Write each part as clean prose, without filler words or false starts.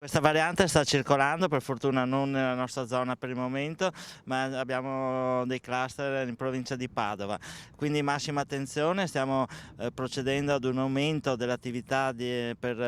Questa variante sta circolando, per fortuna non nella nostra zona per il momento, ma abbiamo dei cluster in provincia di Padova. Quindi massima attenzione, stiamo procedendo ad un aumento dell'attività per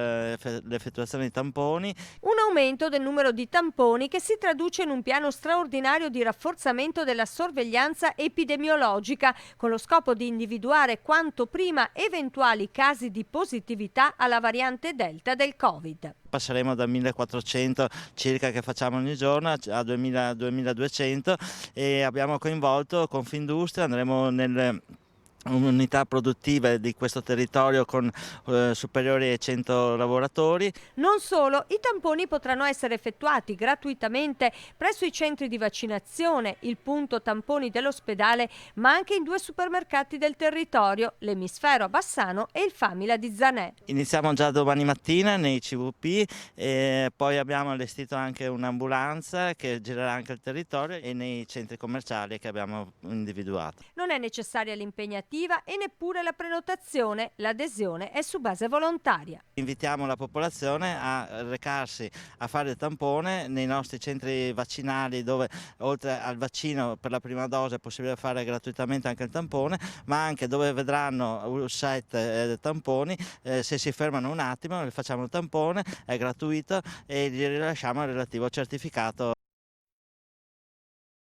l'effettuazione di tamponi. Un aumento del numero di tamponi che si traduce in un piano straordinario di rafforzamento della sorveglianza epidemiologica, con lo scopo di individuare quanto prima eventuali casi di positività alla variante Delta del Covid. Passeremo da 1400 circa che facciamo ogni giorno a 2200 e abbiamo coinvolto Confindustria, andremo nelle unità produttive di questo territorio con superiori ai 100 lavoratori. Non solo, i tamponi potranno essere effettuati gratuitamente presso i centri di vaccinazione, il punto tamponi dell'ospedale, ma anche in 2 supermercati del territorio, l'Emisfero a Bassano e il Famila di Zanè. Iniziamo già domani mattina nei CVP e poi abbiamo allestito anche un'ambulanza che girerà anche il territorio e nei centri commerciali che abbiamo individuato. Non è necessaria l'impegnativa e neppure la prenotazione, l'adesione è su base volontaria. Invitiamo la popolazione a recarsi a fare il tampone nei nostri centri vaccinali dove oltre al vaccino per la prima dose è possibile fare gratuitamente anche il tampone, ma anche dove vedranno un set tamponi, se si fermano un attimo, facciamo il tampone, è gratuito e gli rilasciamo il relativo certificato.